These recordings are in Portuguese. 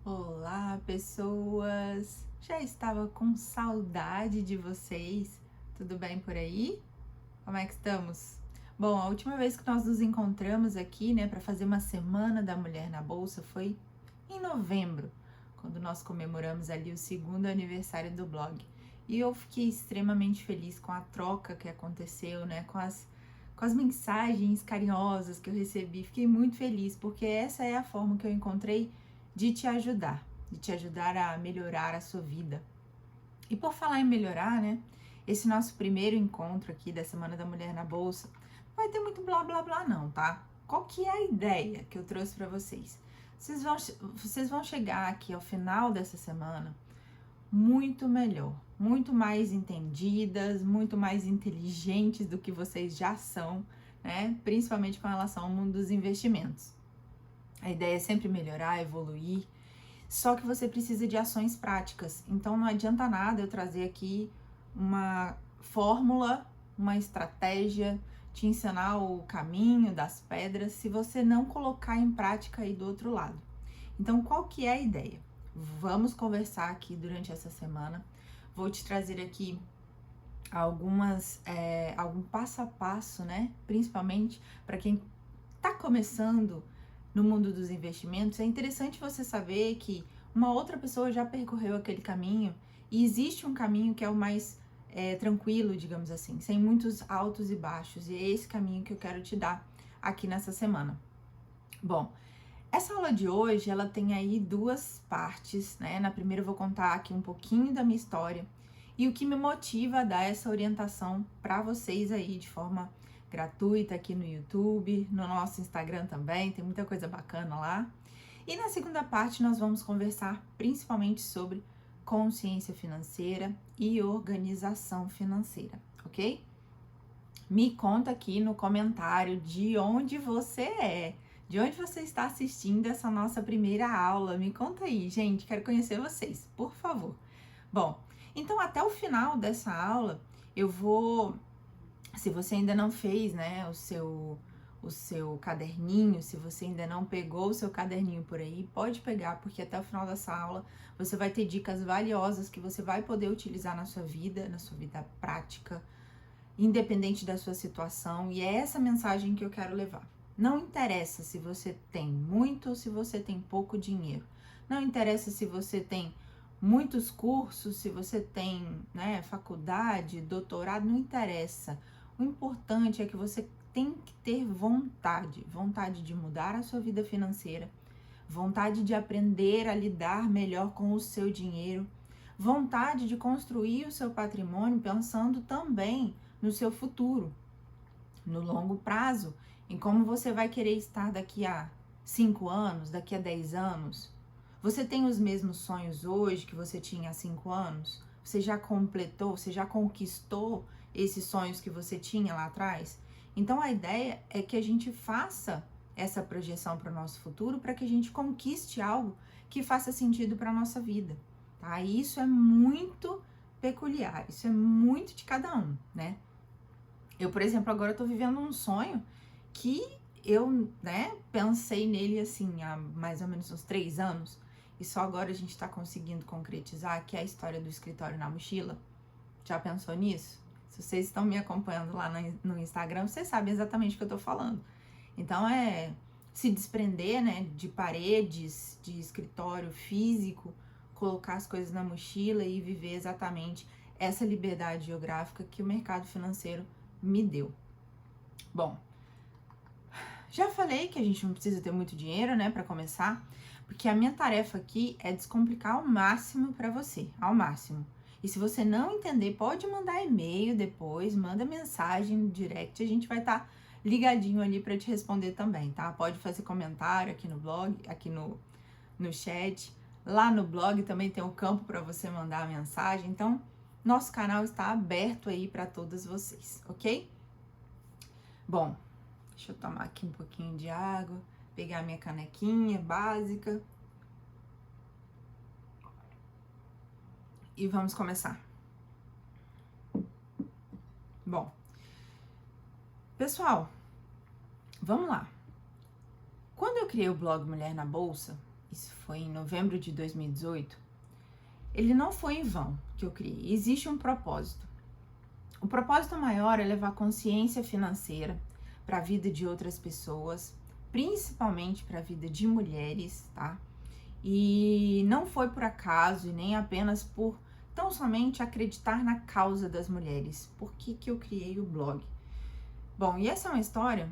Olá, pessoas! Já estava com saudade de vocês. Tudo bem por aí? Como é que estamos? Bom, a última vez que nós nos encontramos aqui, né, para fazer uma semana da Mulher na Bolsa foi em novembro, quando nós comemoramos ali o segundo aniversário do blog. E eu fiquei extremamente feliz com a troca que aconteceu, né, com as mensagens carinhosas que eu recebi. Fiquei muito feliz, porque essa é a forma que eu encontrei de te ajudar a melhorar a sua vida. E por falar em melhorar, né? Esse nosso primeiro encontro aqui da Semana da Mulher na Bolsa não vai ter muito blá blá blá não, tá? Qual que é a ideia que eu trouxe para vocês? Vocês vão chegar aqui ao final dessa semana muito melhor, muito mais entendidas, muito mais inteligentes do que vocês já são, né? Principalmente com relação ao mundo dos investimentos. A ideia é sempre melhorar, evoluir, só que você precisa de ações práticas. Então não adianta nada eu trazer aqui uma fórmula, uma estratégia, te ensinar o caminho das pedras, se você não colocar em prática aí do outro lado. Então qual que é a ideia? Vamos conversar aqui durante essa semana. Vou te trazer aqui algum passo a passo, né? Principalmente para quem está começando no mundo dos investimentos. É interessante você saber que uma outra pessoa já percorreu aquele caminho e existe um caminho que é o mais tranquilo, digamos assim, sem muitos altos e baixos. E é esse caminho que eu quero te dar aqui nessa semana. Bom, essa aula de hoje, ela tem aí duas partes, né? Na primeira eu vou contar aqui um pouquinho da minha história e o que me motiva a dar essa orientação para vocês aí de forma gratuita aqui no YouTube, no nosso Instagram também, tem muita coisa bacana lá. E na segunda parte nós vamos conversar principalmente sobre consciência financeira e organização financeira, ok? Me conta aqui no comentário de onde você é. De onde você está assistindo essa nossa primeira aula? Me conta aí, gente, quero conhecer vocês, por favor. Bom, então até o final dessa aula, eu vou, se você ainda não fez, né, o seu caderninho, se você ainda não pegou o seu caderninho por aí, pode pegar, porque até o final dessa aula você vai ter dicas valiosas que você vai poder utilizar na sua vida prática, independente da sua situação, e é essa mensagem que eu quero levar. Não interessa se você tem muito ou se você tem pouco dinheiro. Não interessa se você tem muitos cursos, se você tem, né, faculdade, doutorado, não interessa. O importante é que você tem que ter vontade de mudar a sua vida financeira, vontade de aprender a lidar melhor com o seu dinheiro, vontade de construir o seu patrimônio pensando também no seu futuro, no longo prazo, em como você vai querer estar daqui a 5 anos, daqui a 10 anos. Você tem os mesmos sonhos hoje que você tinha há 5 anos? Você já completou, você já conquistou esses sonhos que você tinha lá atrás? Então a ideia é que a gente faça essa projeção para o nosso futuro, para que a gente conquiste algo que faça sentido para a nossa vida, tá? E isso é muito peculiar, isso é muito de cada um, né? Eu, por exemplo, agora tô vivendo um sonho que eu, né, pensei nele assim há mais ou menos uns 3 anos e só agora a gente tá conseguindo concretizar, que é a história do escritório na mochila. Já pensou nisso? Se vocês estão me acompanhando lá no Instagram, vocês sabem exatamente o que eu tô falando. Então é se desprender, né, de paredes, de escritório físico, colocar as coisas na mochila e viver exatamente essa liberdade geográfica que o mercado financeiro me deu. Bom, já falei que a gente não precisa ter muito dinheiro, né, para começar, porque a minha tarefa aqui é descomplicar ao máximo para você, ao máximo. E se você não entender, pode mandar e-mail depois, manda mensagem no direct, a gente vai estar ligadinho ali para te responder também, tá? Pode fazer comentário aqui no blog, aqui no chat. Lá no blog também tem um campo para você mandar a mensagem. Então, nosso canal está aberto aí para todas vocês, ok? Bom, deixa eu tomar aqui um pouquinho de água, pegar minha canequinha básica. E vamos começar. Bom, pessoal, vamos lá. Quando eu criei o blog Mulher na Bolsa, isso foi em novembro de 2018, ele não foi em vão que eu criei. Existe um propósito. O propósito maior é levar consciência financeira para a vida de outras pessoas, principalmente para a vida de mulheres, tá? E não foi por acaso e nem apenas por tão somente acreditar na causa das mulheres. Por que eu criei o blog? Bom, e essa é uma história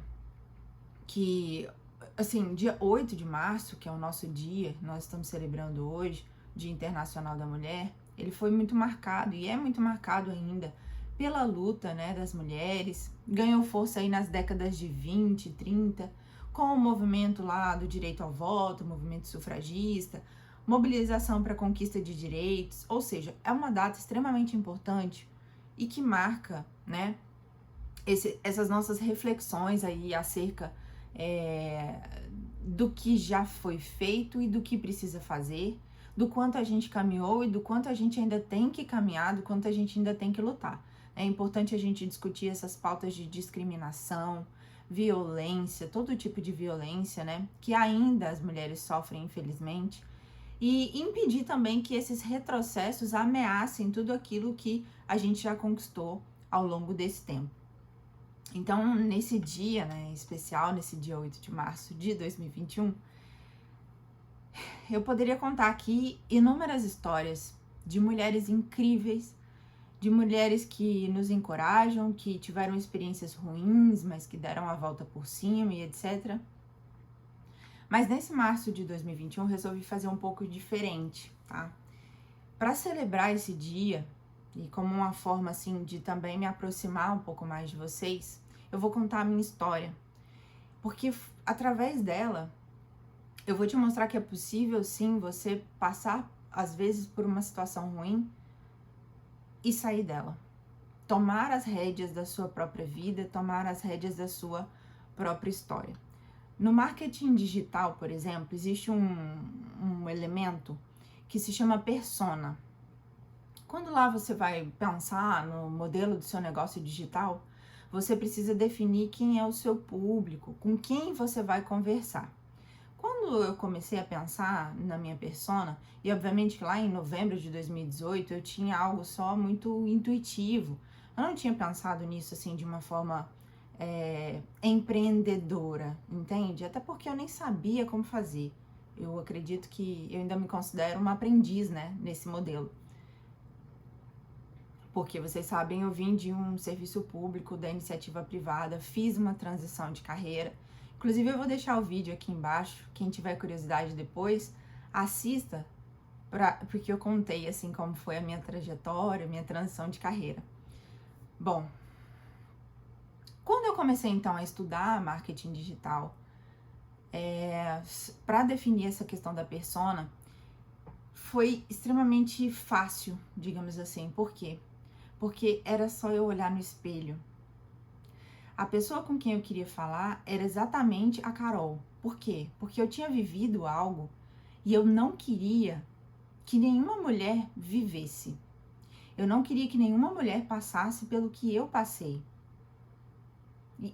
que, assim, dia 8 de março, que é o nosso dia, nós estamos celebrando hoje, Dia Internacional da Mulher, ele foi muito marcado e é muito marcado ainda pela luta, né, das mulheres. Ganhou força aí nas décadas de 20, 30, com o movimento lá do direito ao voto, movimento sufragista, mobilização para a conquista de direitos, ou seja, é uma data extremamente importante e que marca, né, essas nossas reflexões aí acerca do que já foi feito e do que precisa fazer, do quanto a gente caminhou e do quanto a gente ainda tem que caminhar, do quanto a gente ainda tem que lutar. É importante a gente discutir essas pautas de discriminação, violência, todo tipo de violência, né, que ainda as mulheres sofrem, infelizmente, e impedir também que esses retrocessos ameacem tudo aquilo que a gente já conquistou ao longo desse tempo. Então, nesse dia, né, especial, nesse dia 8 de março de 2021, eu poderia contar aqui inúmeras histórias de mulheres incríveis, de mulheres que nos encorajam, que tiveram experiências ruins, mas que deram a volta por cima e etc. Mas nesse março de 2021, eu resolvi fazer um pouco diferente, tá? Para celebrar esse dia, e como uma forma, assim, de também me aproximar um pouco mais de vocês, eu vou contar a minha história. Porque através dela, eu vou te mostrar que é possível, sim, você passar, às vezes, por uma situação ruim e sair dela. Tomar as rédeas da sua própria vida, tomar as rédeas da sua própria história. No marketing digital, por exemplo, existe um elemento que se chama persona. Quando lá você vai pensar no modelo do seu negócio digital, você precisa definir quem é o seu público, com quem você vai conversar. Quando eu comecei a pensar na minha persona, e obviamente que lá em novembro de 2018 eu tinha algo só muito intuitivo, eu não tinha pensado nisso assim de uma forma empreendedora, entende? Até porque eu nem sabia como fazer. Eu acredito que eu ainda me considero uma aprendiz, né, nesse modelo. Porque vocês sabem, eu vim de um serviço público, da iniciativa privada, fiz uma transição de carreira. Inclusive, eu vou deixar o vídeo aqui embaixo, quem tiver curiosidade depois, assista, porque eu contei, assim, como foi a minha trajetória, minha transição de carreira. Bom, quando eu comecei, então, a estudar marketing digital, para definir essa questão da persona, foi extremamente fácil, digamos assim. Por quê? Porque era só eu olhar no espelho. A pessoa com quem eu queria falar era exatamente a Carol. Por quê? Porque eu tinha vivido algo e eu não queria que nenhuma mulher vivesse. Eu não queria que nenhuma mulher passasse pelo que eu passei.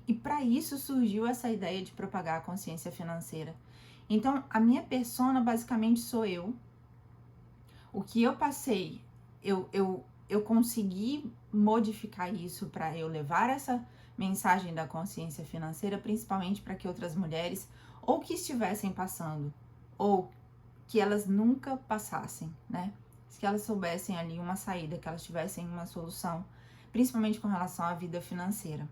E para isso surgiu essa ideia de propagar a consciência financeira. Então, a minha persona basicamente sou eu. O que eu passei, eu consegui modificar isso para eu levar essa mensagem da consciência financeira, principalmente para que outras mulheres, ou que estivessem passando, ou que elas nunca passassem, né? Que elas soubessem ali uma saída, que elas tivessem uma solução, principalmente com relação à vida financeira.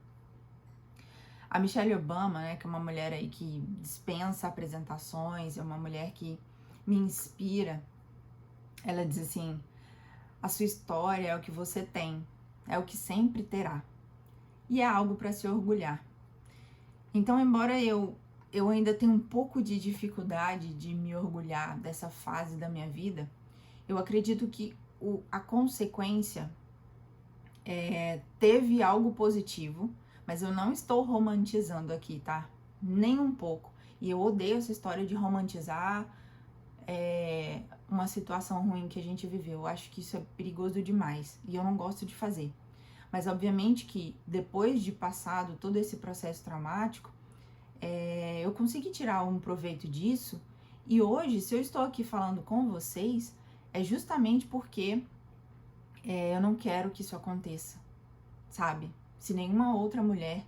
A Michelle Obama, né, que é uma mulher aí que dispensa apresentações, é uma mulher que me inspira. Ela diz assim: a sua história é o que você tem, é o que sempre terá. E é algo para se orgulhar. Então, embora eu ainda tenha um pouco de dificuldade de me orgulhar dessa fase da minha vida, eu acredito que a consequência teve algo positivo, mas eu não estou romantizando aqui, tá? Nem um pouco. E eu odeio essa história de romantizar uma situação ruim que a gente viveu. Eu acho que isso é perigoso demais e eu não gosto de fazer. Mas obviamente que depois de passado todo esse processo traumático, eu consegui tirar um proveito disso E hoje, se eu estou aqui falando com vocês, é justamente porque eu não quero que isso aconteça, sabe? Se nenhuma outra mulher...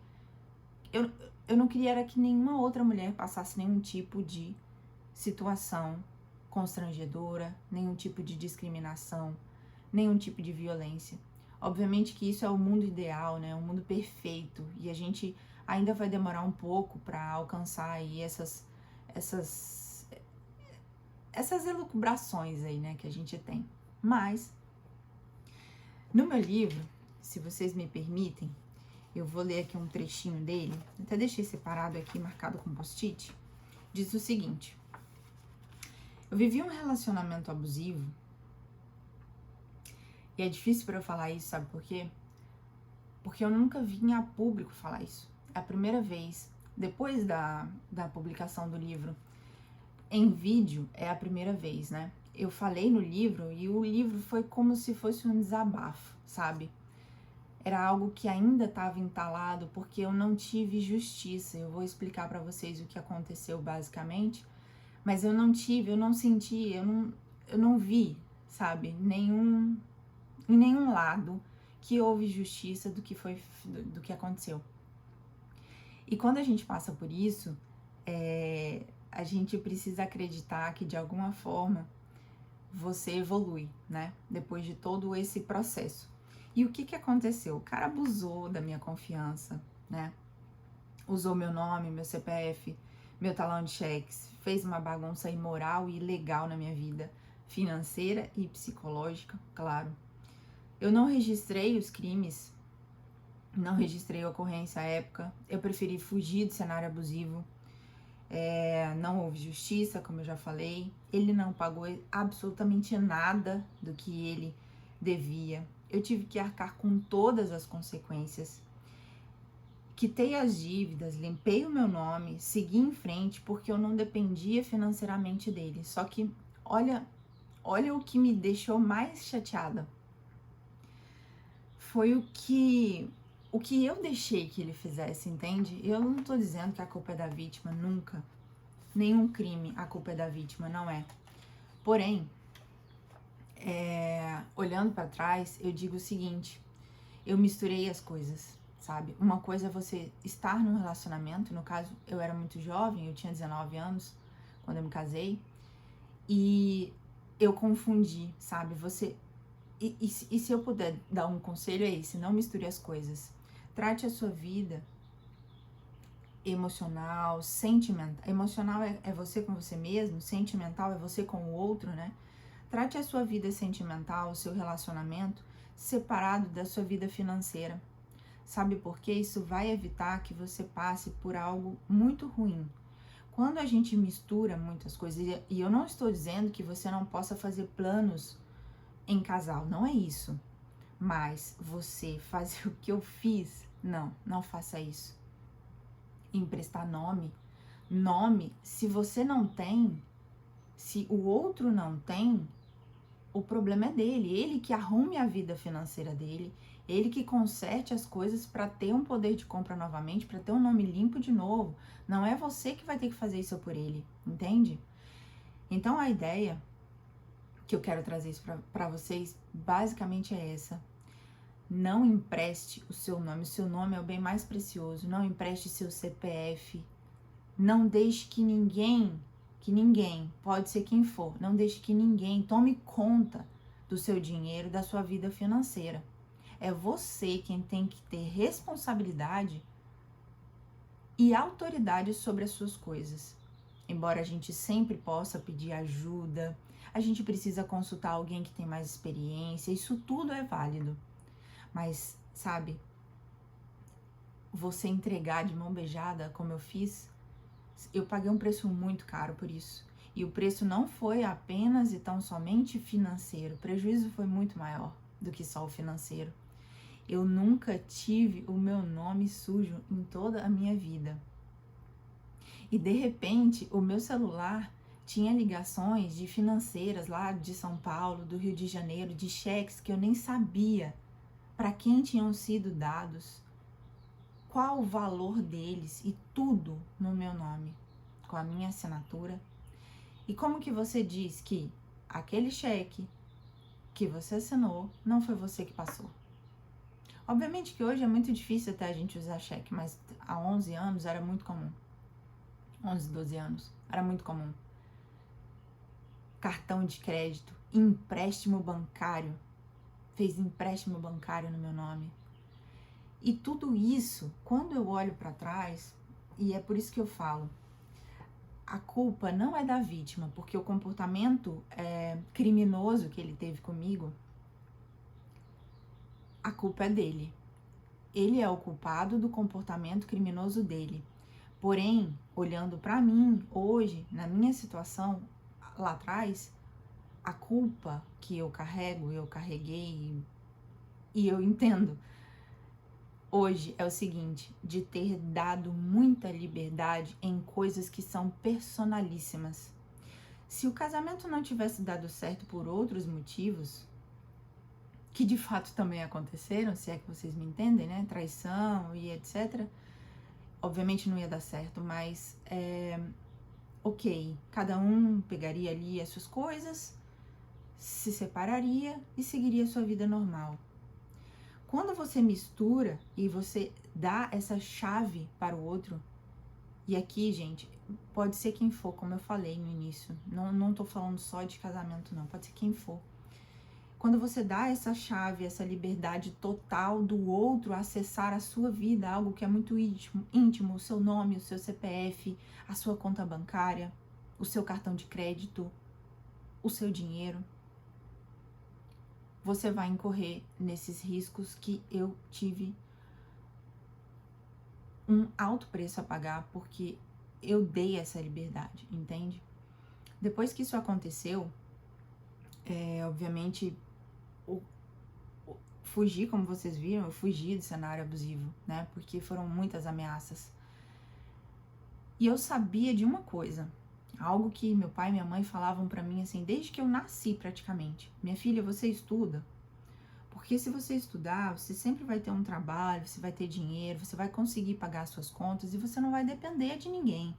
Eu não queria era que nenhuma outra mulher passasse nenhum tipo de situação constrangedora, nenhum tipo de discriminação, nenhum tipo de violência. Obviamente que isso é o mundo ideal, né? O mundo perfeito. E a gente ainda vai demorar um pouco para alcançar aí essas elucubrações aí, né, que a gente tem. Mas, no meu livro, se vocês me permitem, eu vou ler aqui um trechinho dele. Até deixei separado aqui, marcado com post-it. Diz o seguinte: eu vivi um relacionamento abusivo. E é difícil para eu falar isso, sabe por quê? Porque eu nunca vim a público falar isso. É a primeira vez, depois da publicação do livro, em vídeo, é a primeira vez, né? Eu falei no livro e o livro foi como se fosse um desabafo, sabe? Era algo que ainda estava entalado porque eu não tive justiça. Eu vou explicar para vocês o que aconteceu basicamente, mas eu não tive, eu não senti, eu não vi, sabe? Em nenhum lado que houve justiça do que aconteceu. E quando a gente passa por isso, a gente precisa acreditar que de alguma forma você evolui, né? Depois de todo esse processo. E o que aconteceu? O cara abusou da minha confiança, né? Usou meu nome, meu CPF, meu talão de cheques, fez uma bagunça imoral e ilegal na minha vida, financeira e psicológica, claro. Eu não registrei os crimes, não registrei a ocorrência à época, eu preferi fugir do cenário abusivo. Não houve justiça, como eu já falei, ele não pagou absolutamente nada do que ele devia. Eu tive que arcar com todas as consequências. Quitei as dívidas, limpei o meu nome, segui em frente porque eu não dependia financeiramente dele. Só que olha o que me deixou mais chateada. Foi o que eu deixei que ele fizesse, entende? Eu não tô dizendo que a culpa é da vítima, nunca. Nenhum crime, a culpa é da vítima, não é. Porém, olhando pra trás, eu digo o seguinte: eu misturei as coisas, sabe? Uma coisa é você estar num relacionamento, no caso, eu era muito jovem, eu tinha 19 anos quando eu me casei, e eu confundi, sabe? E se eu puder dar um conselho é esse: não misture as coisas. Trate a sua vida emocional, sentimental. Emocional é você com você mesmo, sentimental é você com o outro, né? Trate a sua vida sentimental, o seu relacionamento, separado da sua vida financeira. Sabe por quê? Isso vai evitar que você passe por algo muito ruim. Quando a gente mistura muitas coisas, e eu não estou dizendo que você não possa fazer planos em casal, não é isso. Mas você fazer o que eu fiz, não faça isso. Emprestar nome, se você não tem, se o outro não tem, o problema é dele, ele que arrume a vida financeira dele, ele que conserte as coisas para ter um poder de compra novamente, para ter um nome limpo de novo. Não é você que vai ter que fazer isso por ele, entende? Então a ideia que eu quero trazer isso para vocês basicamente é essa. Não empreste o seu nome é o bem mais precioso. Não empreste seu CPF. Não deixe que ninguém, pode ser quem for, não deixe que ninguém tome conta do seu dinheiro, da sua vida financeira. É você quem tem que ter responsabilidade e autoridade sobre as suas coisas. Embora a gente sempre possa pedir ajuda, a gente precisa consultar alguém que tem mais experiência, isso tudo é válido. Mas, sabe, você entregar de mão beijada, como eu fiz, eu paguei um preço muito caro por isso. E o preço não foi apenas e tão somente financeiro. O prejuízo foi muito maior do que só o financeiro. Eu nunca tive o meu nome sujo em toda a minha vida. E de repente, o meu celular tinha ligações de financeiras lá de São Paulo, do Rio de Janeiro, de cheques que eu nem sabia para quem tinham sido dados, qual o valor deles, e tudo no meu nome, com a minha assinatura. E como que você diz que aquele cheque que você assinou não foi você que passou? Obviamente que hoje é muito difícil até a gente usar cheque, mas há 11 anos era muito comum. 11, 12 anos, era muito comum. Cartão de crédito, empréstimo bancário. Fez empréstimo bancário no meu nome. E tudo isso, quando eu olho para trás, e é por isso que eu falo, a culpa não é da vítima, porque o comportamento criminoso que ele teve comigo, a culpa é dele. Ele é o culpado do comportamento criminoso dele. Porém, olhando para mim, hoje, na minha situação, lá atrás, a culpa que eu carrego, eu carreguei e eu entendo hoje é o seguinte, de ter dado muita liberdade em coisas que são personalíssimas. Se o casamento não tivesse dado certo por outros motivos, que de fato também aconteceram, se é que vocês me entendem, né? Traição e etc. Obviamente não ia dar certo, mas ok, cada um pegaria ali as suas coisas, se separaria e seguiria a sua vida normal. Quando você mistura e você dá essa chave para o outro, e aqui, gente, pode ser quem for, como eu falei no início, não tô falando só de casamento não, pode ser quem for. Quando você dá essa chave, essa liberdade total do outro acessar a sua vida, algo que é muito íntimo, o seu nome, o seu CPF, a sua conta bancária, o seu cartão de crédito, o seu dinheiro, você vai incorrer nesses riscos que eu tive um alto preço a pagar porque eu dei essa liberdade, entende? Depois que isso aconteceu, obviamente, fugi, como vocês viram, eu fugi do cenário abusivo, né? Porque foram muitas ameaças. E eu sabia de uma coisa, algo que meu pai e minha mãe falavam pra mim assim, desde que eu nasci praticamente. Minha filha, você estuda? Porque se você estudar, você sempre vai ter um trabalho, você vai ter dinheiro, você vai conseguir pagar as suas contas e você não vai depender de ninguém.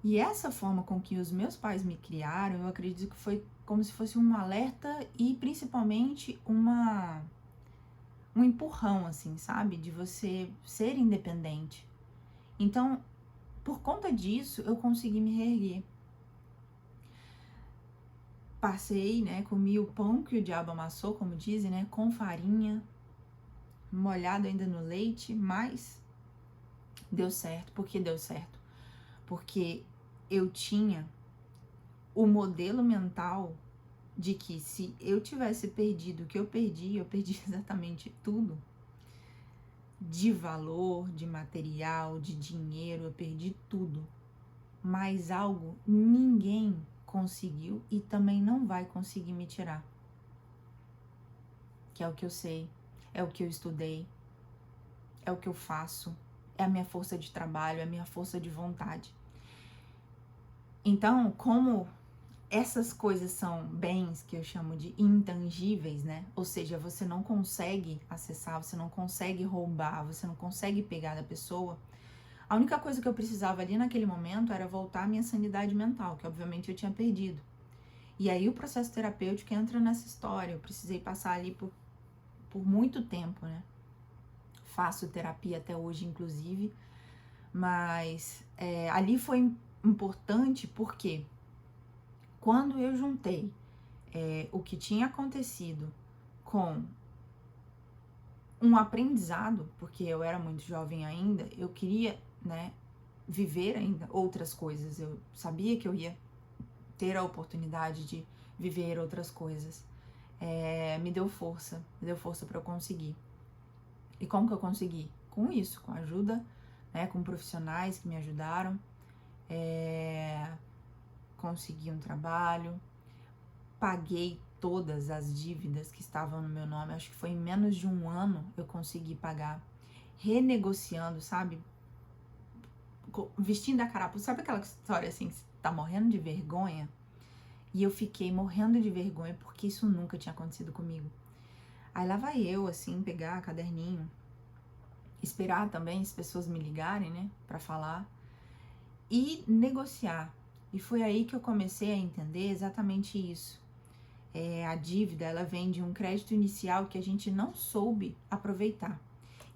E essa forma com que os meus pais me criaram, eu acredito que foi como se fosse um alerta e principalmente um empurrão, assim, sabe? De você ser independente. Então, por conta disso, eu consegui me reerguer. Passei, né, comi o pão que o diabo amassou, como dizem, né, com farinha, molhado ainda no leite, mas deu certo. Por que deu certo? Porque eu tinha o modelo mental de que se eu tivesse perdido o que eu perdi exatamente tudo, de valor, de material, de dinheiro, eu perdi tudo. Mas algo ninguém conseguiu e também não vai conseguir me tirar. Que é o que eu sei, é o que eu estudei, é o que eu faço, é a minha força de trabalho, é a minha força de vontade. Então, como essas coisas são bens que eu chamo de intangíveis, né? Ou seja, você não consegue acessar, você não consegue roubar, você não consegue pegar da pessoa. A única coisa que eu precisava ali naquele momento era voltar à minha sanidade mental, que obviamente eu tinha perdido. E aí o processo terapêutico entra nessa história. Eu precisei passar ali por muito tempo, né? Faço terapia até hoje, inclusive. Mas ali foi importante porque quando eu juntei o que tinha acontecido com um aprendizado, porque eu era muito jovem ainda, eu queria, né, viver ainda outras coisas. Eu sabia que eu ia ter a oportunidade de viver outras coisas. Me deu força para eu conseguir. E como que eu consegui? Com isso, com a ajuda, né, com profissionais que me ajudaram, consegui um trabalho, paguei todas as dívidas que estavam no meu nome. Acho que foi em menos de um ano eu consegui pagar, renegociando, sabe? Vestindo a carapuça. Sabe aquela história assim, que você tá morrendo de vergonha? E eu fiquei morrendo de vergonha porque isso nunca tinha acontecido comigo. Aí lá vai eu, assim, pegar caderninho, esperar também as pessoas me ligarem, né, pra falar, e negociar. E foi aí que eu comecei a entender exatamente isso. A dívida, ela vem de um crédito inicial que a gente não soube aproveitar.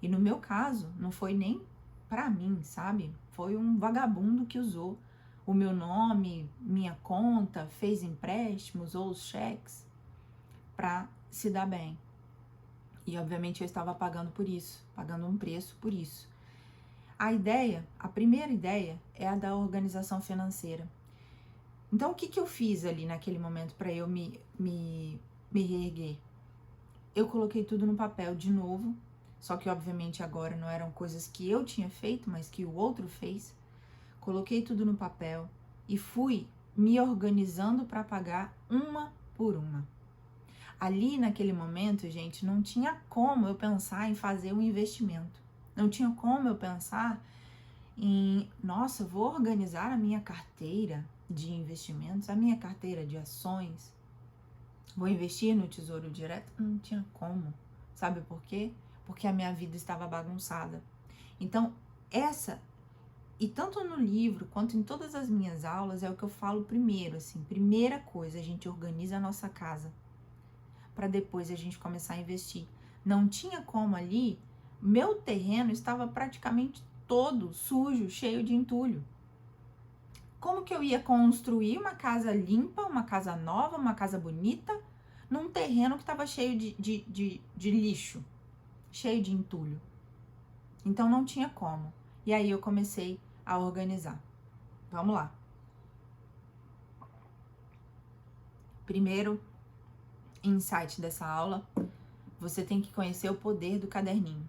E no meu caso, não foi nem pra mim, sabe? Foi um vagabundo que usou o meu nome, minha conta, fez empréstimos ou os cheques pra se dar bem. E obviamente eu estava pagando por isso, pagando um preço por isso. A primeira ideia é a da organização financeira. Então, o que eu fiz ali naquele momento para eu me reerguer? Eu coloquei tudo no papel de novo, só que obviamente agora não eram coisas que eu tinha feito, mas que o outro fez. Coloquei tudo no papel e fui me organizando para pagar uma por uma. Ali naquele momento, gente, não tinha como eu pensar em fazer um investimento. Não tinha como eu pensar em, nossa, vou organizar a minha carteira de investimentos, a minha carteira de ações, vou investir no Tesouro Direto. Não tinha como. Sabe por quê? Porque a minha vida estava bagunçada. Então, e tanto no livro quanto em todas as minhas aulas, é o que eu falo primeiro, assim, primeira coisa, a gente organiza a nossa casa para depois a gente começar a investir. Não tinha como ali, meu terreno estava praticamente todo sujo, cheio de entulho. Como que eu ia construir uma casa limpa, uma casa nova, uma casa bonita, num terreno que estava cheio de lixo, cheio de entulho? Então não tinha como. E aí eu comecei a organizar. Vamos lá. Primeiro insight dessa aula, você tem que conhecer o poder do caderninho.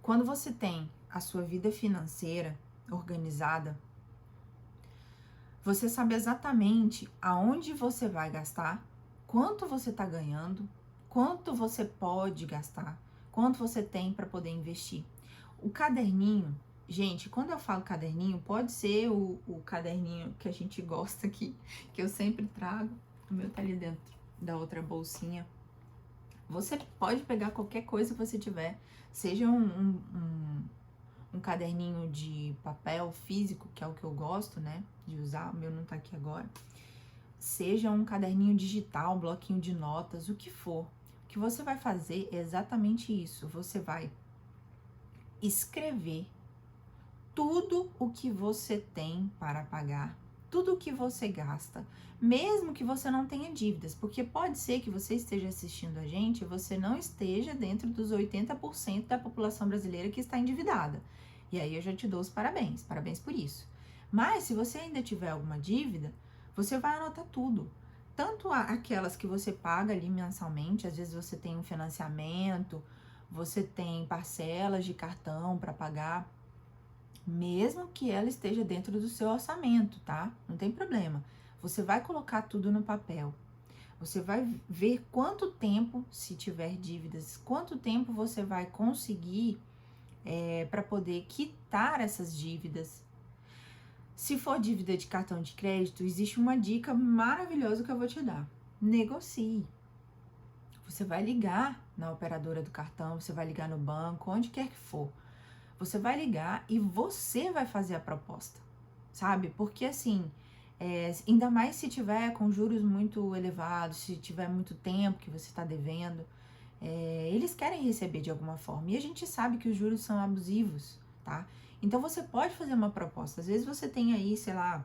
Quando você tem a sua vida financeira organizada, você sabe exatamente aonde você vai gastar, quanto você está ganhando, quanto você pode gastar, quanto você tem para poder investir. O caderninho, gente, quando eu falo caderninho, pode ser o caderninho que a gente gosta aqui, que eu sempre trago. O meu tá ali dentro da outra bolsinha. Você pode pegar qualquer coisa que você tiver, seja um caderninho de papel físico, que é o que eu gosto, né, de usar, o meu não tá aqui agora, seja um caderninho digital, um bloquinho de notas, o que for. O que você vai fazer é exatamente isso, você vai escrever tudo o que você tem para pagar, tudo o que você gasta, mesmo que você não tenha dívidas, porque pode ser que você esteja assistindo a gente e você não esteja dentro dos 80% da população brasileira que está endividada. E aí eu já te dou os parabéns, parabéns por isso. Mas se você ainda tiver alguma dívida, você vai anotar tudo. Tanto aquelas que você paga ali mensalmente, às vezes você tem um financiamento, você tem parcelas de cartão para pagar, mesmo que ela esteja dentro do seu orçamento, tá? Não tem problema. Você vai colocar tudo no papel. Você vai ver quanto tempo, se tiver dívidas, quanto tempo você vai conseguir para poder quitar essas dívidas. Se for dívida de cartão de crédito, existe uma dica maravilhosa que eu vou te dar. Negocie. Você vai ligar na operadora do cartão, você vai ligar no banco, onde quer que for. Você vai ligar e você vai fazer a proposta, sabe? Porque assim, ainda mais se tiver com juros muito elevados, se tiver muito tempo que você está devendo, eles querem receber de alguma forma. E a gente sabe que os juros são abusivos, tá? Então você pode fazer uma proposta. Às vezes você tem aí, sei lá,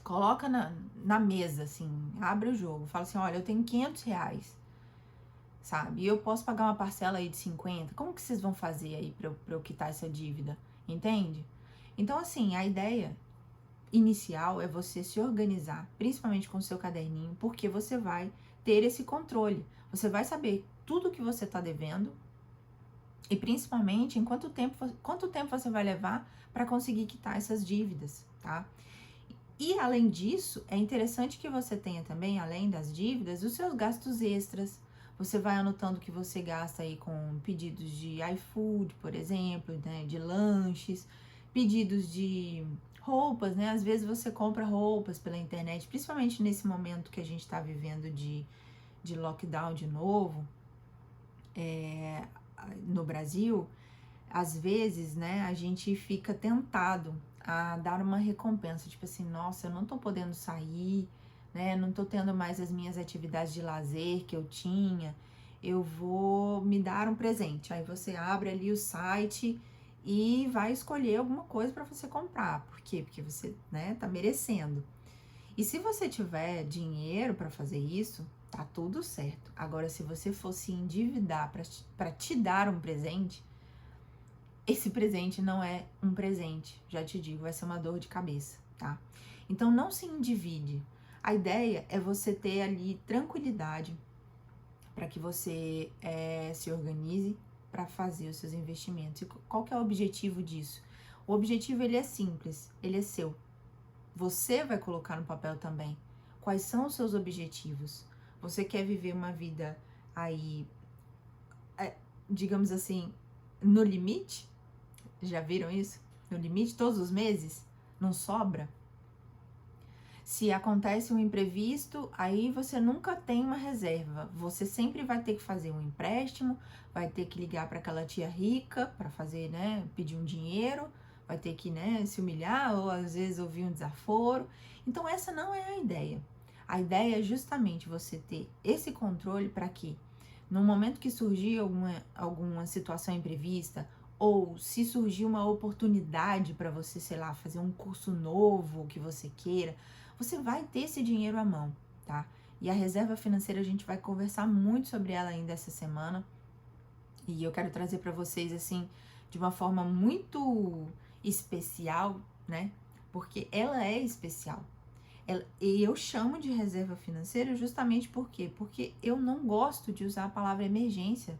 coloca na mesa, assim, abre o jogo, fala assim, olha, eu tenho R$500, sabe? E eu posso pagar uma parcela aí de 50. Como que vocês vão fazer aí pra eu quitar essa dívida? Entende? Então, assim, a ideia inicial é você se organizar, principalmente com o seu caderninho, porque você vai ter esse controle. Você vai saber tudo que você tá devendo e, principalmente, em quanto tempo você vai levar para conseguir quitar essas dívidas, tá? E, além disso, é interessante que você tenha também, além das dívidas, os seus gastos extras. Você vai anotando o que você gasta aí com pedidos de iFood, por exemplo, né, de lanches, pedidos de roupas, né? Às vezes você compra roupas pela internet, principalmente nesse momento que a gente está vivendo de lockdown de novo, no Brasil. Às vezes, né, a gente fica tentado a dar uma recompensa, tipo assim, nossa, eu não tô podendo sair, né? Não tô tendo mais as minhas atividades de lazer que eu tinha. Eu vou me dar um presente. Aí você abre ali o site e vai escolher alguma coisa para você comprar. Por quê? Porque você, né, tá merecendo. E se você tiver dinheiro para fazer isso, tá tudo certo. Agora, se você fosse endividar para te dar um presente, esse presente não é um presente, já te digo, vai ser uma dor de cabeça, tá? Então não se endivide. A ideia é você ter ali tranquilidade para que você se organize para fazer os seus investimentos. E qual que é o objetivo disso? O objetivo ele é simples, ele é seu. Você vai colocar no papel também. Quais são os seus objetivos? Você quer viver uma vida aí, digamos assim, no limite? Já viram isso? No limite, todos os meses? Não sobra? Se acontece um imprevisto, aí você nunca tem uma reserva. Você sempre vai ter que fazer um empréstimo, vai ter que ligar para aquela tia rica para fazer, né, pedir um dinheiro, vai ter que, né, se humilhar ou às vezes ouvir um desaforo. Então essa não é a ideia. A ideia é justamente você ter esse controle para que no momento que surgir alguma situação imprevista, ou se surgir uma oportunidade para você, sei lá, fazer um curso novo que você queira, você vai ter esse dinheiro à mão, tá? E a reserva financeira a gente vai conversar muito sobre ela ainda essa semana. E eu quero trazer para vocês assim de uma forma muito especial, né? Porque ela é especial. E eu chamo de reserva financeira justamente por quê? Porque eu não gosto de usar a palavra emergência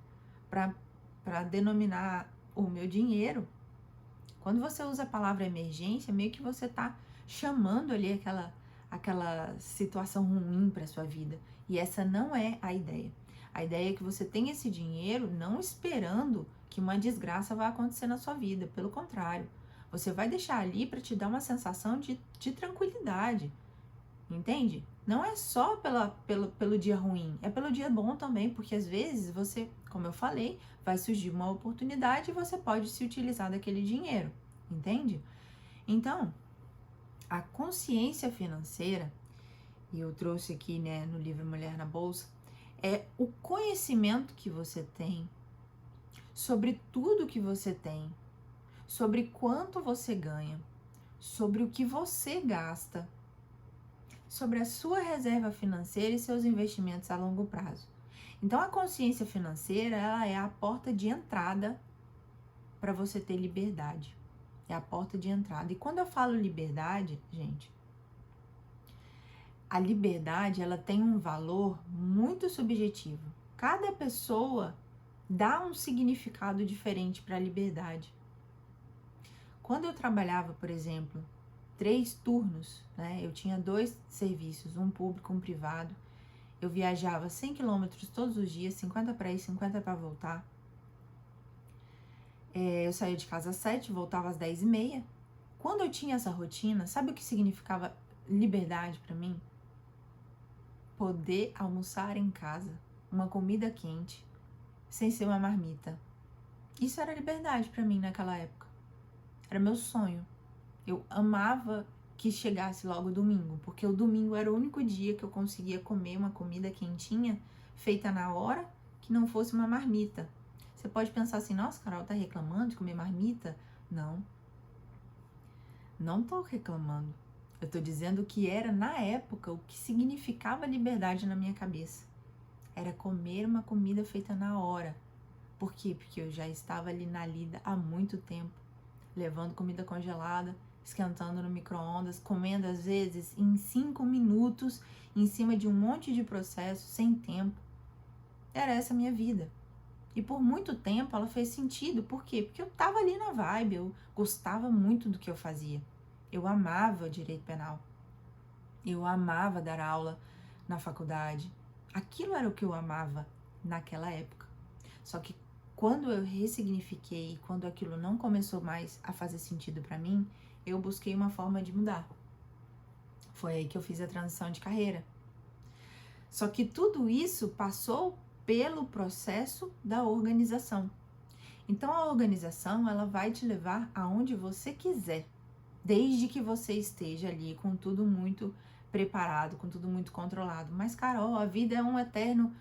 para denominar o meu dinheiro. Quando você usa a palavra emergência, meio que você tá chamando ali aquela situação ruim para sua vida. E essa não é a ideia. A ideia é que você tenha esse dinheiro não esperando que uma desgraça vá acontecer na sua vida. Pelo contrário, você vai deixar ali para te dar uma sensação de tranquilidade. Entende? Não é só pelo dia ruim, é pelo dia bom também, porque às vezes você, como eu falei, vai surgir uma oportunidade e você pode se utilizar daquele dinheiro, entende? Então, a consciência financeira, e eu trouxe aqui, né, no livro Mulher na Bolsa, é o conhecimento que você tem sobre tudo que você tem, sobre quanto você ganha, sobre o que você gasta, sobre a sua reserva financeira e seus investimentos a longo prazo. Então, a consciência financeira, ela é a porta de entrada para você ter liberdade. É a porta de entrada. E quando eu falo liberdade, gente, a liberdade, ela tem um valor muito subjetivo. Cada pessoa dá um significado diferente para a liberdade. Quando eu trabalhava, por exemplo, 3 turnos, né? Eu tinha 2 serviços, um público, um privado. Eu viajava 100 quilômetros todos os dias, 50 para ir, 50 para voltar. Eu saía de casa às 7, voltava às 10h30. Quando eu tinha essa rotina, sabe o que significava liberdade para mim? Poder almoçar em casa, uma comida quente, sem ser uma marmita. Isso era liberdade para mim naquela época. Era meu sonho. Eu amava que chegasse logo o domingo, porque o domingo era o único dia que eu conseguia comer uma comida quentinha, feita na hora, que não fosse uma marmita. Você pode pensar assim, nossa, Carol, tá reclamando de comer marmita? Não. Não tô reclamando. Eu tô dizendo que era, na época, o que significava liberdade na minha cabeça. Era comer uma comida feita na hora. Por quê? Porque eu já estava ali na lida há muito tempo, levando comida congelada, esquentando no micro-ondas, comendo às vezes em 5 minutos, em cima de um monte de processo, sem tempo. Era essa a minha vida. E por muito tempo ela fez sentido. Por quê? Porque eu tava ali na vibe, eu gostava muito do que eu fazia. Eu amava direito penal. Eu amava dar aula na faculdade. Aquilo era o que eu amava naquela época. Só que quando eu ressignifiquei, quando aquilo não começou mais a fazer sentido para mim, eu busquei uma forma de mudar. Foi aí que eu fiz a transição de carreira. Só que tudo isso passou pelo processo da organização. Então a organização, ela vai te levar aonde você quiser. desde que você esteja ali com tudo muito preparado, com tudo muito controlado. Mas, Carol, a vida é um eterno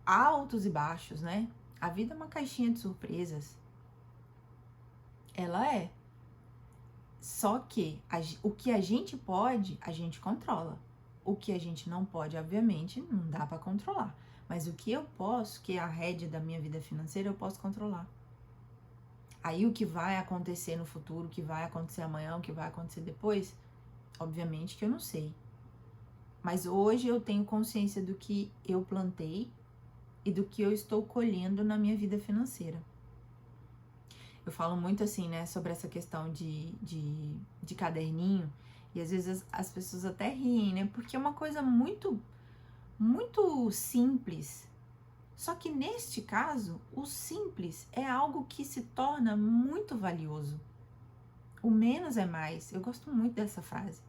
altos e baixos, né? A vida é uma caixinha de surpresas. Ela é. Só que o que a gente pode, a gente controla. O que a gente não pode, obviamente, não dá para controlar. Mas o que eu posso, que é a rédea da minha vida financeira, eu posso controlar. Aí o que vai acontecer no futuro, o que vai acontecer amanhã, o que vai acontecer depois, obviamente que eu não sei. Mas hoje eu tenho consciência do que eu plantei e do que eu estou colhendo na minha vida financeira. Eu falo muito assim, né, sobre essa questão de caderninho, e às vezes as pessoas até riem, né, porque é uma coisa muito, muito simples. Só que neste caso, o simples é algo que se torna muito valioso. O menos é mais. Eu gosto muito dessa frase.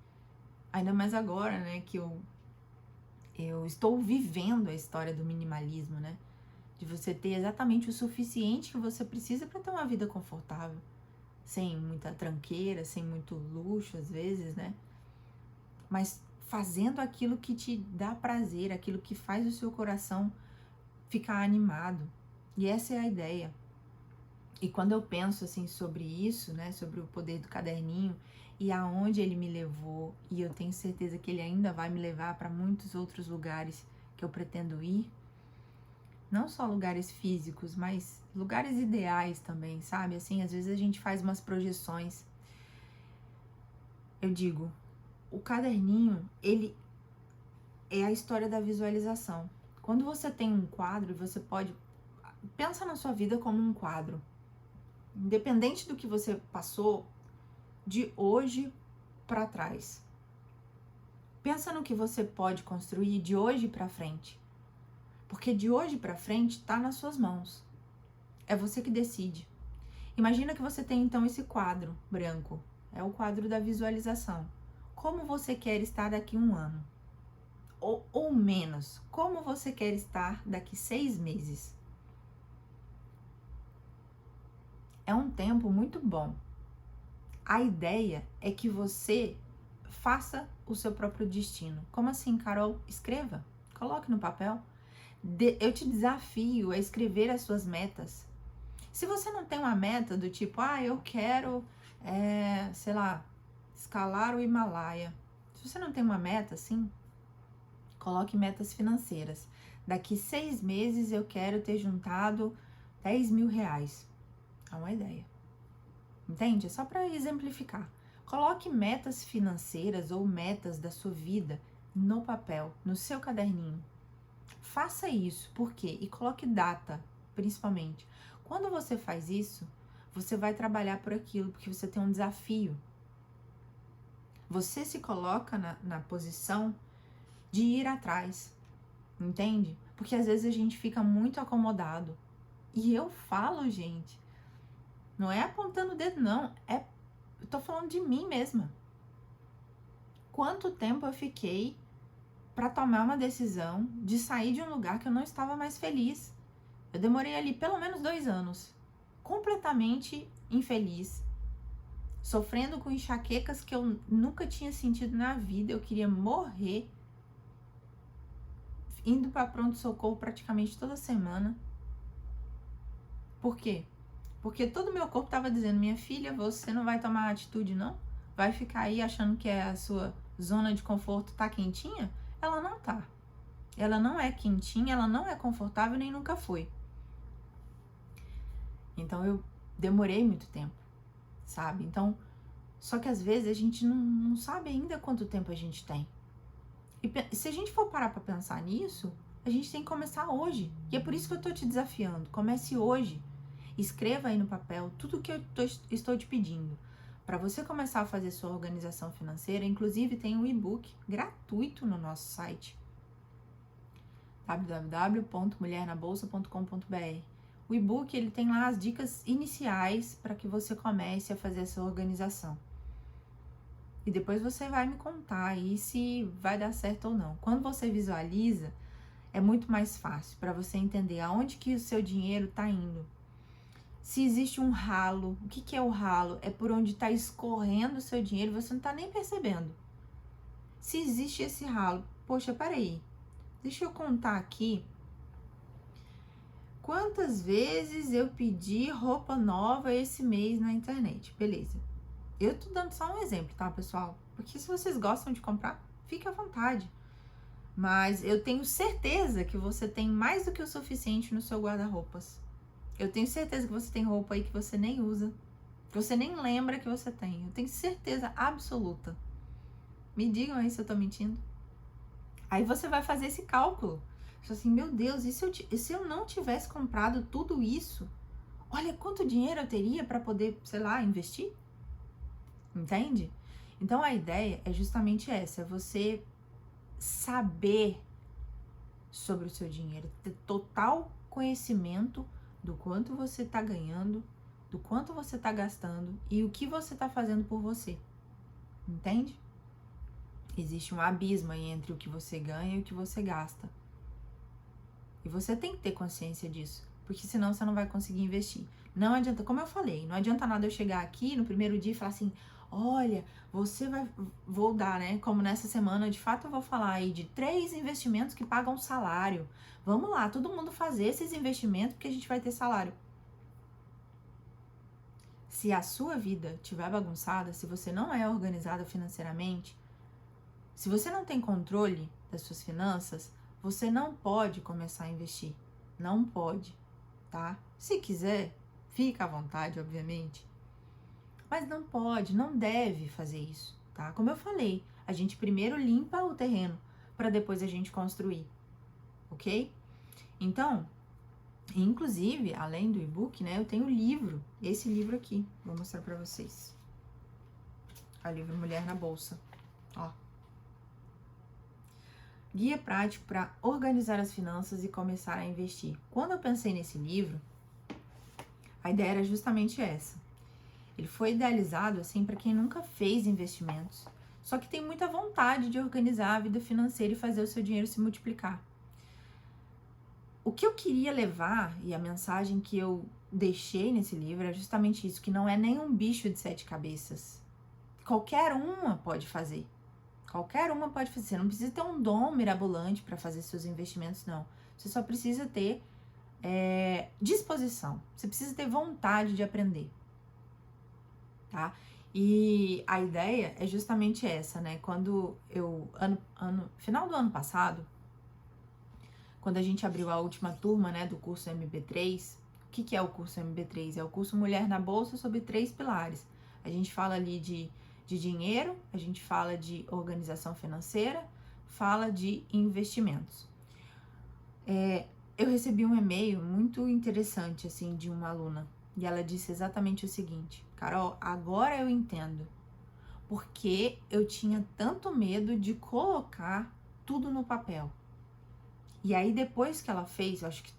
Ainda mais agora, né, que eu estou vivendo a história do minimalismo, né? De você ter exatamente o suficiente que você precisa para ter uma vida confortável, sem muita tranqueira, sem muito luxo às vezes, né? Mas fazendo aquilo que te dá prazer, aquilo que faz o seu coração ficar animado. E essa é a ideia. E quando eu penso assim sobre isso, né, sobre o poder do caderninho e aonde ele me levou, e eu tenho certeza que ele ainda vai me levar para muitos outros lugares que eu pretendo ir, não só lugares físicos, mas lugares ideais também, sabe? Assim, às vezes a gente faz umas projeções. Eu digo, o caderninho, ele é a história da visualização. Quando você tem um quadro, você pode... Pensa na sua vida como um quadro. Independente do que você passou, de hoje para trás. Pensa no que você pode construir de hoje para frente. Porque de hoje para frente está nas suas mãos. É você que decide. Imagina que você tem então esse quadro branco. É o quadro da visualização. Como você quer estar daqui a um ano? Ou menos, como você quer estar daqui 6 meses? É um tempo muito bom. A ideia é que você faça o seu próprio destino. Como assim, Carol? Escreva, coloque no papel. Eu te desafio a escrever as suas metas. Se você não tem uma meta do tipo, eu quero, sei lá, escalar o Himalaia. Se você não tem uma meta assim, coloque metas financeiras. Daqui 6 meses eu quero ter juntado 10 mil reais. É uma ideia. Entende? É só para exemplificar. Coloque metas financeiras ou metas da sua vida no papel, no seu caderninho. Faça isso. Por quê? E coloque data, principalmente. Quando você faz isso, você vai trabalhar por aquilo, porque você tem um desafio. Você se coloca na posição de ir atrás, entende? Porque às vezes a gente fica muito acomodado. E eu falo, gente, não é apontando o dedo, não. Eu tô falando de mim mesma. Quanto tempo eu fiquei para tomar uma decisão de sair de um lugar que eu não estava mais feliz? Eu demorei ali pelo menos 2 anos, completamente infeliz, sofrendo com enxaquecas que eu nunca tinha sentido na vida. Eu queria morrer, indo para pronto-socorro praticamente toda semana. Por quê? Porque todo o meu corpo estava dizendo, minha filha, você não vai tomar atitude, não? Vai ficar aí achando que a sua zona de conforto tá quentinha? Ela não tá. Ela não é quentinha, ela não é confortável, nem nunca foi. Então eu demorei muito tempo, sabe? Então, só que às vezes a gente não sabe ainda quanto tempo a gente tem. E se a gente for parar pra pensar nisso, a gente tem que começar hoje. E é por isso que eu tô te desafiando. Comece hoje. Escreva aí no papel tudo o que eu estou te pedindo. Para você começar a fazer sua organização financeira, inclusive tem um e-book gratuito no nosso site, www.mulhernabolsa.com.br. O e-book, ele tem lá as dicas iniciais para que você comece a fazer essa organização. E depois você vai me contar aí se vai dar certo ou não. Quando você visualiza, é muito mais fácil para você entender aonde que o seu dinheiro está indo. Se existe um ralo, o que que é o ralo? É por onde está escorrendo o seu dinheiro, você não está nem percebendo. Se existe esse ralo, poxa, peraí, deixa eu contar aqui quantas vezes eu pedi roupa nova esse mês na internet. Beleza. Eu tô dando só um exemplo, tá, pessoal? Porque se vocês gostam de comprar, fique à vontade. Mas eu tenho certeza que você tem mais do que o suficiente no seu guarda-roupas. Eu tenho certeza que você tem roupa aí que você nem usa, que você nem lembra que você tem. Eu tenho certeza absoluta. Me digam aí se eu tô mentindo. Aí você vai fazer esse cálculo. Você assim, meu Deus, e se eu não tivesse comprado tudo isso? Olha quanto dinheiro eu teria para poder, sei lá, investir. Entende? Então a ideia é justamente essa, é você saber sobre o seu dinheiro, ter total conhecimento do quanto você está ganhando, do quanto você está gastando e o que você está fazendo por você. Entende? Existe um abismo aí entre o que você ganha e o que você gasta. E você tem que ter consciência disso, porque senão você não vai conseguir investir. Não adianta, como eu falei, não adianta nada eu chegar aqui no primeiro dia e falar assim, olha, vou dar, né, como nessa semana, de fato eu vou falar aí de 3 investimentos que pagam salário. Vamos lá, todo mundo fazer esses investimentos porque a gente vai ter salário. Se a sua vida estiver bagunçada, se você não é organizada financeiramente, se você não tem controle das suas finanças, você não pode começar a investir. Não pode, tá? Se quiser, fica à vontade, obviamente. Mas não pode, não deve fazer isso, tá? Como eu falei, a gente primeiro limpa o terreno para depois a gente construir, ok? Então, inclusive, além do e-book, né, eu tenho o livro, esse livro aqui, vou mostrar para vocês. O livro Mulher na Bolsa, ó. Guia prático para organizar as finanças e começar a investir. Quando eu pensei nesse livro, a ideia era justamente essa. Ele foi idealizado assim para quem nunca fez investimentos, só que tem muita vontade de organizar a vida financeira e fazer o seu dinheiro se multiplicar. O que eu queria levar e a mensagem que eu deixei nesse livro é justamente isso, que não é nenhum bicho de 7 cabeças. Qualquer uma pode fazer. Qualquer uma pode fazer. Você não precisa ter um dom mirabolante para fazer seus investimentos, não. Você só precisa ter disposição. Você precisa ter vontade de aprender, tá? E a ideia é justamente essa, né? Quando eu, final do ano passado, quando a gente abriu a última turma, né, do curso MB3, o que é o curso MB3? É o curso Mulher na Bolsa sobre 3 pilares. A gente fala ali de dinheiro, a gente fala de organização financeira, fala de investimentos. Eu recebi um e-mail muito interessante, assim, de uma aluna, e ela disse exatamente o seguinte: Carol, agora eu entendo porque eu tinha tanto medo de colocar tudo no papel. E aí, depois que ela fez, eu acho que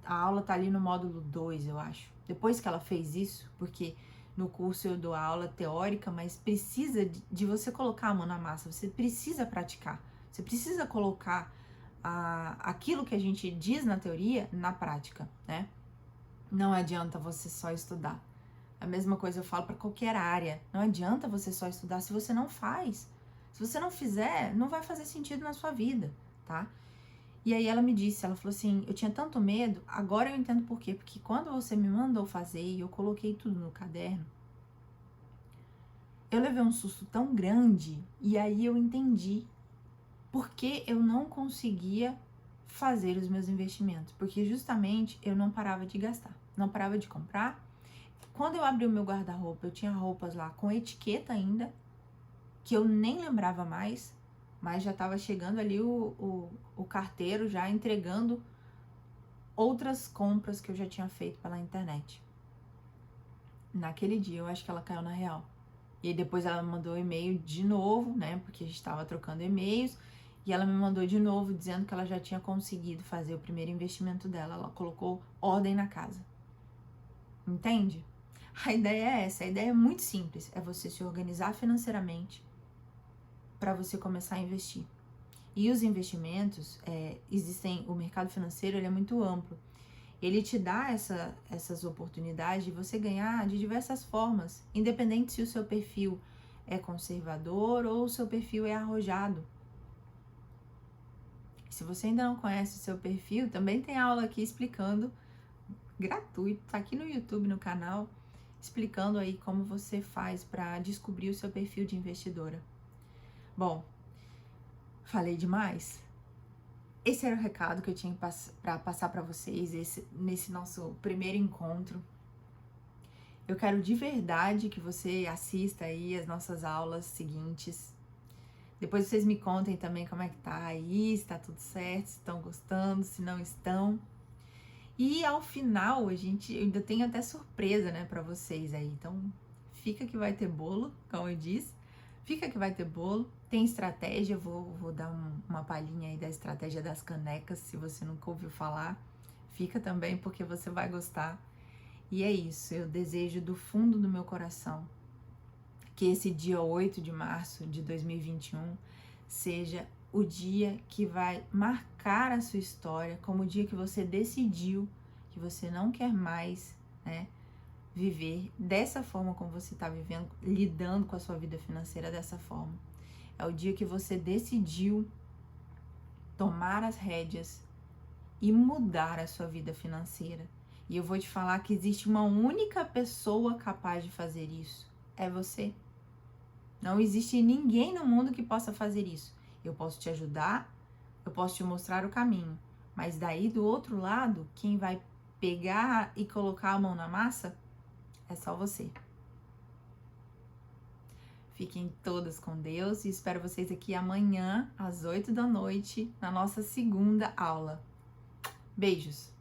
a aula tá ali no módulo 2, eu acho. Depois que ela fez isso, porque no curso eu dou a aula teórica, mas precisa de você colocar a mão na massa, você precisa praticar, você precisa colocar aquilo que a gente diz na teoria na prática, né? Não adianta você só estudar. A mesma coisa eu falo para qualquer área. Não adianta você só estudar se você não faz. Se você não fizer, não vai fazer sentido na sua vida, tá? E aí ela me disse, ela falou assim, eu tinha tanto medo, agora eu entendo por quê. Porque quando você me mandou fazer e eu coloquei tudo no caderno, eu levei um susto tão grande e aí eu entendi por que eu não conseguia fazer os meus investimentos. Porque justamente eu não parava de gastar, não parava de comprar. Quando eu abri o meu guarda-roupa, eu tinha roupas lá com etiqueta ainda, que eu nem lembrava mais, mas já estava chegando ali o carteiro já entregando outras compras que eu já tinha feito pela internet. Naquele dia, eu acho que ela caiu na real. E aí depois ela me mandou um e-mail de novo, né, porque a gente estava trocando e-mails, e ela me mandou de novo dizendo que ela já tinha conseguido fazer o primeiro investimento dela. Ela colocou ordem na casa. Entende? A ideia é essa, a ideia é muito simples, é você se organizar financeiramente para você começar a investir. E os investimentos, o mercado financeiro ele é muito amplo. Ele te dá essas oportunidades de você ganhar de diversas formas, independente se o seu perfil é conservador ou o seu perfil é arrojado. Se você ainda não conhece o seu perfil, também tem aula aqui explicando, gratuito, tá aqui no YouTube, no canal, explicando aí como você faz para descobrir o seu perfil de investidora. Bom, falei demais? Esse era o recado que eu tinha para passar para vocês nesse nosso primeiro encontro. Eu quero de verdade que você assista aí as nossas aulas seguintes. Depois vocês me contem também como é que tá aí, se tá tudo certo, se estão gostando, se não estão. E ao final, eu ainda tenho até surpresa, né, para vocês aí. Então, fica que vai ter bolo, como eu disse. Fica que vai ter bolo. Tem estratégia, vou dar uma palhinha aí da estratégia das canecas, se você nunca ouviu falar. Fica também, porque você vai gostar. E é isso, eu desejo do fundo do meu coração que esse dia 8 de março de 2021 seja o dia que vai marcar a sua história, como o dia que você decidiu que você não quer mais, né, viver dessa forma como você está vivendo, lidando com a sua vida financeira dessa forma. É o dia que você decidiu tomar as rédeas e mudar a sua vida financeira. E eu vou te falar que existe uma única pessoa capaz de fazer isso. É você. Não existe ninguém no mundo que possa fazer isso. Eu posso te ajudar, eu posso te mostrar o caminho. Mas daí do outro lado, quem vai pegar e colocar a mão na massa é só você. Fiquem todas com Deus e espero vocês aqui amanhã, às 8 da noite, na nossa segunda aula. Beijos!